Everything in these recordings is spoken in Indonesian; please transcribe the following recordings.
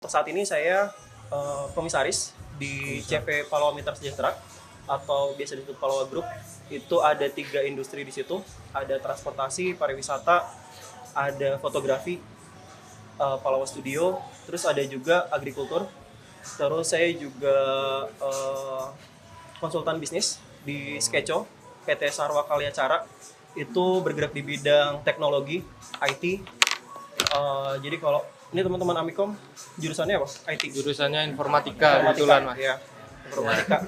Saat ini saya komisaris di CV Palawa Mitra Sejahtera atau biasa disebut Palawa Group. Itu ada 3 industri di situ, ada transportasi, pariwisata, ada fotografi, Palawa Studio, terus ada juga agrikultur. Terus saya juga konsultan bisnis di Skeco, PT Sarwa Karya Cara. Itu bergerak di bidang teknologi, IT. Jadi kalau ini teman-teman Amikom jurusannya apa? IT. Jurusannya informatika kebetulan Mas. Ya, informatika.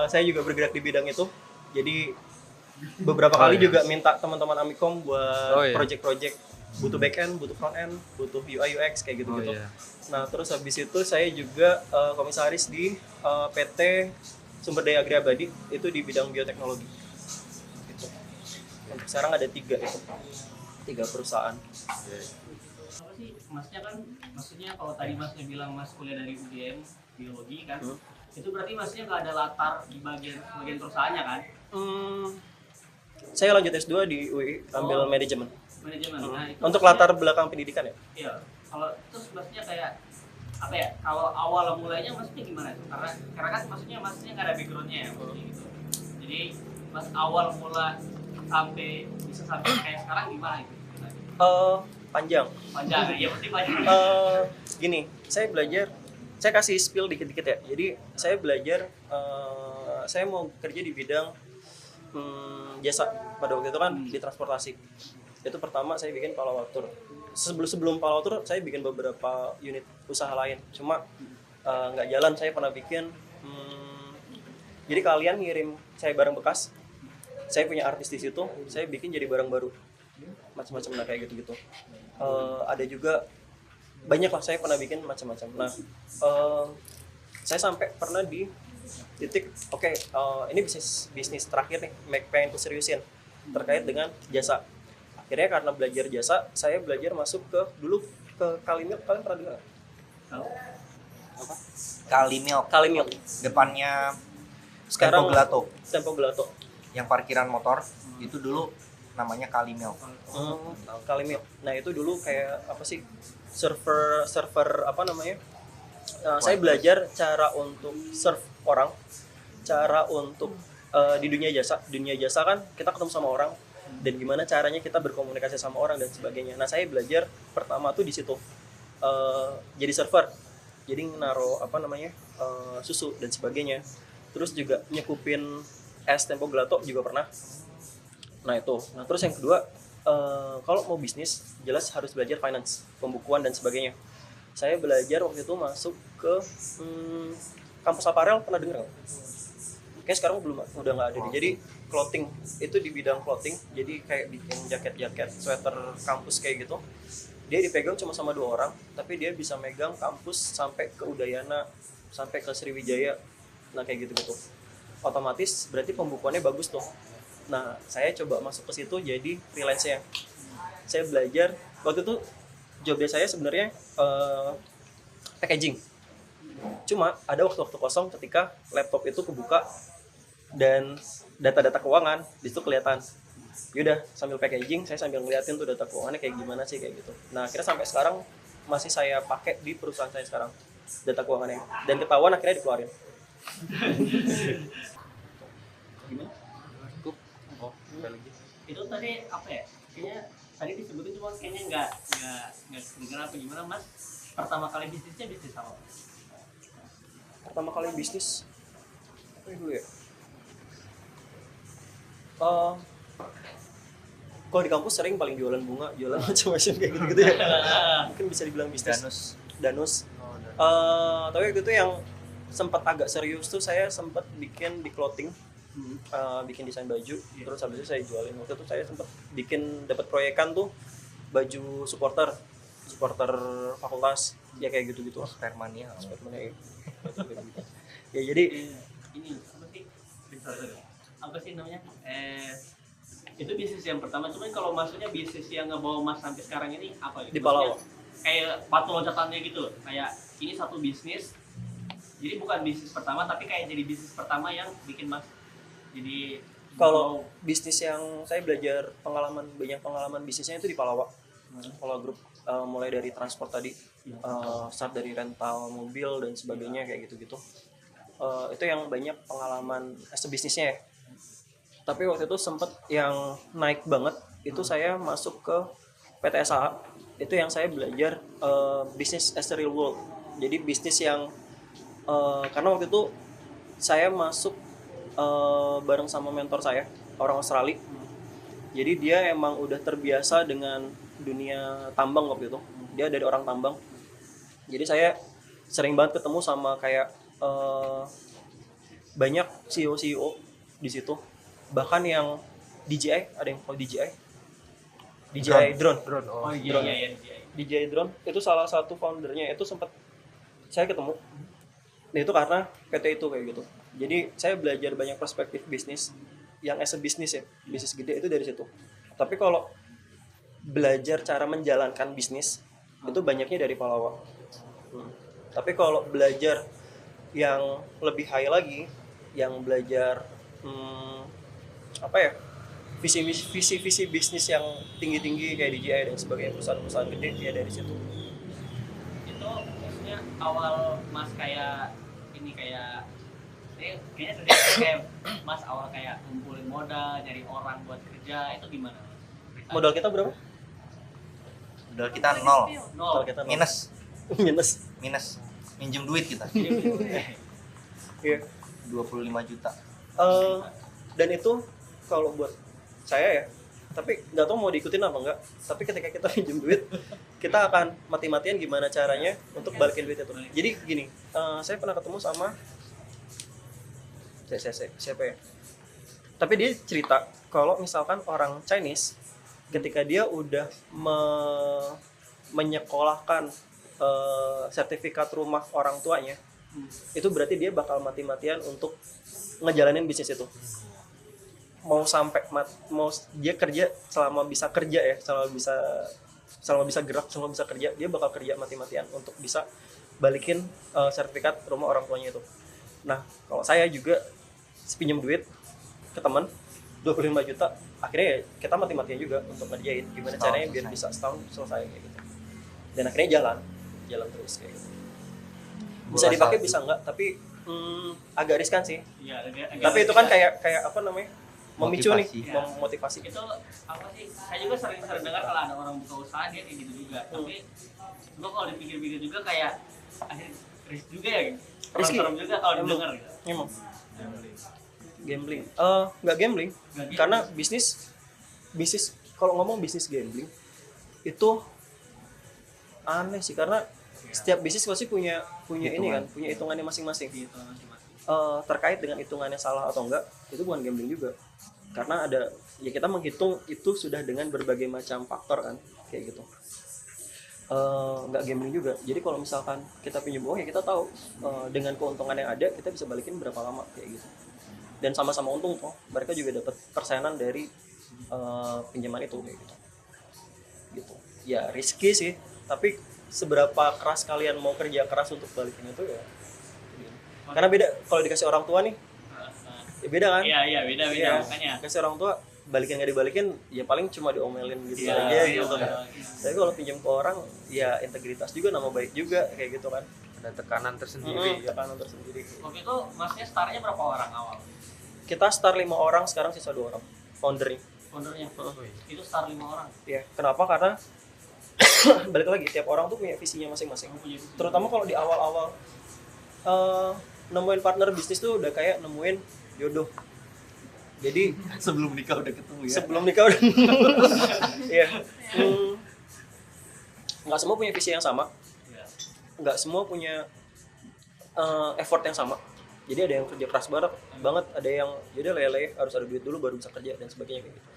Saya juga bergerak di bidang itu. Jadi beberapa kali juga minta teman-teman Amikom buat project-project, butuh back end, butuh front end, butuh UI UX kayak gitu-gitu. Nah, terus habis itu saya juga komisaris di PT Sumber Daya Agri Abadi, itu di bidang bioteknologi. Gitu. Untuk sekarang ada 3 perusahaan. Apa sih masnya kan, maksudnya kalau tadi masnya bilang mas kuliah dari UGM biologi kan, itu berarti masnya nggak ada latar di bagian perusahaannya kan? Saya lanjut S2 di UI, ambil manajemen. Nah, itu untuk maksudnya, latar belakang pendidikan ya? Iya. Kalau terus masnya kayak apa ya? Kalau awal mulainya maksudnya gimana itu? Karena kan maksudnya masnya nggak ada backgroundnya ya, maksudnya gitu. Jadi mas awal mula sampai bisa sampai kayak sekarang gimana itu? Panjang. Ya pasti panjang. Gini, saya kasih spill dikit-dikit ya. Jadi saya belajar, saya mau kerja di bidang jasa pada waktu itu kan di transportasi. Itu pertama saya bikin Palawa Tour. Sebelum Palawa Tour saya bikin beberapa unit usaha lain. Cuma nggak jalan. Saya pernah bikin. Jadi kalian ngirim saya barang bekas. Saya punya artis di situ. Saya bikin jadi barang baru. Macam-macam lah kayak gitu-gitu. Ada juga banyak lah, saya pernah bikin macam-macam. Nah, saya sampai pernah di titik ini bisnis terakhir nih, pengen ku seriusin terkait dengan jasa. Akhirnya karena belajar jasa, saya belajar masuk ke Kalimilk. Kalian pernah dengar? Apa? Kalimilk. Depannya Sekarang Tempo Gelato. Yang parkiran motor itu dulu namanya Kalimilk. Kalimilk. Nah, itu dulu kayak apa sih? Server apa namanya? Saya belajar cara untuk serve orang, cara untuk di dunia jasa. Dunia jasa kan kita ketemu sama orang dan gimana caranya kita berkomunikasi sama orang dan sebagainya. Nah, saya belajar pertama tuh di situ. Jadi server. Jadi naruh apa namanya? Susu dan sebagainya. Terus juga nyekupin es Tempo Gelato juga pernah. Nah, itu. Nah, terus yang kedua, kalau mau bisnis jelas harus belajar finance, pembukuan dan sebagainya. Saya belajar waktu itu masuk ke kampus aparel, pernah dengar nggak? Kayaknya sekarang udah nggak ada. Jadi clothing itu di bidang clothing, jadi kayak bikin jaket, sweater kampus kayak gitu. Dia dipegang cuma sama 2 orang, tapi dia bisa megang kampus sampai ke Udayana, sampai ke Sriwijaya. Nah, kayak gitu-gitu. Otomatis berarti pembukuannya bagus tuh. Nah, saya coba masuk ke situ jadi freelance-nya. Saya belajar, waktu itu job desk saya sebenarnya packaging. Cuma ada waktu-waktu kosong ketika laptop itu kebuka dan data-data keuangan di situ kelihatan. Yaudah, sambil packaging saya sambil ngeliatin tuh data keuangannya kayak gimana sih kayak gitu. Nah, akhirnya sampai sekarang masih saya pakai di perusahaan saya sekarang data keuangannya, dan ketahuan akhirnya dikeluarin. Gimana? Itu tadi apa ya? Kayaknya tadi disebutin cuma kayaknya nggak kedengeran apa gimana mas? Pertama kali bisnisnya bisnis apa? Pertama kali bisnis apa dulu ya? Kalau di kampus sering paling jualan bunga, jualan macam-macam kayak gitu-gitu ya. Mungkin bisa dibilang bisnis. Danus. Tapi waktu itu yang sempat agak serius tuh saya sempat bikin di clothing. Bikin desain baju, terus habis itu saya jualin. Waktu itu saya sempat dapat proyekan tuh baju supporter fakultas ya kayak gitu-gitu. Spermania. Ya jadi ini apa sih namanya? Itu bisnis yang pertama. Cuman kalau maksudnya bisnis yang ngebawa mas sampai sekarang ini apa gitu? Di Palawa. Kayak batu loncatannya gitu loh. Kayak ini satu bisnis. Jadi bukan bisnis pertama tapi kayak jadi bisnis pertama yang bikin mas. Jadi kalau bisnis yang saya belajar banyak pengalaman bisnisnya itu di Palawa. Palawa Group, mulai dari transport tadi, start dari rental mobil dan sebagainya kayak gitu-gitu. Itu yang banyak pengalaman as a bisnisnya ya. Tapi waktu itu sempet yang naik banget itu saya masuk ke PT SAA. Itu yang saya belajar bisnis as a real world. Jadi bisnis yang karena waktu itu saya masuk bareng sama mentor saya, orang Australia. Jadi dia emang udah terbiasa dengan dunia tambang waktu itu. Dia dari orang tambang. Jadi saya sering banget ketemu sama kayak banyak CEO di situ. Bahkan yang DJI, ada yang tahu DJI? DJI drone. Oh iya Drone. iya iya. DJI drone itu salah satu foundernya, itu sempat saya ketemu. Nah itu karena PT itu kayak gitu. Jadi saya belajar banyak perspektif bisnis yang as a bisnis ya, bisnis gede itu dari situ. Tapi kalau belajar cara menjalankan bisnis itu banyaknya dari Palawa. Tapi kalau belajar yang lebih high lagi, yang belajar apa ya, visi bisnis yang tinggi kayak DJI dan sebagainya, perusahaan gede ya dari situ. Itu maksudnya awal Mas kayak ini kayak kayaknya sedikit kayak Mas awal kayak ngumpulin modal, nyari orang buat kerja, itu gimana? Modal kita berapa? Modal kita nol, Modal Nol. kita nol. minus minjem duit kita Iya. 25 juta. Dan itu kalau buat saya ya, tapi nggak tahu mau diikutin apa enggak, tapi ketika kita pinjam duit kita akan mati-matian gimana caranya untuk balikin duit itu. Jadi gini, saya pernah ketemu sama siapa ya, tapi dia cerita kalau misalkan orang Chinese ketika dia udah menyekolahkan sertifikat rumah orang tuanya, itu berarti dia bakal mati-matian untuk ngejalanin bisnis itu. Mau sampai mau dia kerja selama bisa kerja ya, selama bisa gerak, selama bisa kerja, dia bakal kerja mati-matian untuk bisa balikin sertifikat rumah orang tuanya itu. Nah, kalau saya juga pinjam duit ke teman 25 juta, akhirnya ya kita mati-matian juga untuk ngerjain gimana caranya biar bisa setahun selesai kayak gitu. Dan akhirnya jalan terus kayak gitu. Bisa dipakai bisa enggak, tapi agak riskan sih. Iya, Tapi itu kan kayak apa namanya? Memicu Motivasi. nih, memotivasi. itu apa sih? Saya juga sering dengar kalau ada orang buka usaha dia kayak gitu juga. Tapi gua kalau dipikir-pikir juga kayak akhirnya risk juga ya gitu. Risky. Serem juga kalau didengar gitu. Emang gambling. Nggak gambling. Nggak gitu. Karena bisnis kalau ngomong bisnis gambling itu aneh sih, karena setiap bisnis pasti punya ini kan, punya hitungannya masing-masing. Gitu masing-masing. Terkait dengan hitungannya salah atau enggak, itu bukan gambling juga. Karena ada ya, kita menghitung itu sudah dengan berbagai macam faktor kan, kayak gitu. Nggak gambling juga. Jadi kalau misalkan kita pinjam uang ya kita tahu dengan keuntungan yang ada kita bisa balikin berapa lama kayak gitu. Dan sama-sama untung toh, mereka juga dapat persenan dari pinjaman itu kayak gitu. Gitu. Ya risky sih, tapi seberapa keras kalian mau kerja keras untuk balikin itu ya. Karena beda kalau dikasih orang tua nih, ya beda kan? Iya beda Iya. makanya. Kasih orang tua balikin nggak dibalikin ya paling cuma diomelin gitu Iya, aja iya, gitu. iya. Tapi kalau pinjam ke orang ya integritas juga, nama baik juga kayak gitu kan. Ada tekanan tersendiri. Tekanan tersendiri. Waktu itu Masnya startnya berapa orang awal? Kita start 5 orang, sekarang sisa 2 orang foundernya. Foundernya? Itu start 5 orang. Ya, kenapa? Karena balik lagi tiap orang tuh punya visinya masing-masing. Terutama kalau di awal-awal nemuin partner bisnis tuh udah kayak nemuin jodoh. Jadi Sebelum nikah udah ketemu ya. sebelum nikah udah iya. Nggak semua punya visi yang sama, Iya. nggak semua punya effort yang sama. Jadi ada yang kerja keras banget, ada yang jadi lele harus ada duit dulu baru bisa kerja dan sebagainya kayak gitu.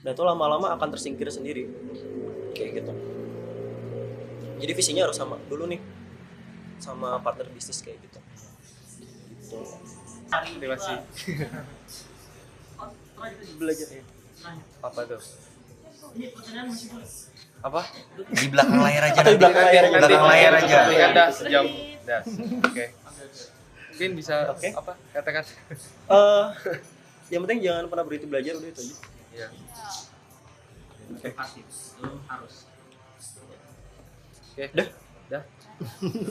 Dan itu lama-lama akan tersingkir sendiri kayak gitu. Jadi visinya harus sama dulu nih sama partner bisnis kayak gitu. Gitu. Terima kasih. Belajar ya. Apa tuh? Ini pertanyaan masih boleh. Apa? Di belakang layar aja. Atau di belakang layar aja. Belakang layar aja. Nanti kan dah sejam. Das. Oke. Mungkin bisa Oke. apa? Katakan. Yang penting jangan pernah berhenti belajar, udah itu aja. Iya. Pasti. Lu harus. Oke. Dah. Dah.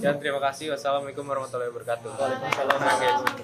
Dan terima kasih. Wassalamualaikum warahmatullahi wabarakatuh. Waalaikumsalam. Oke.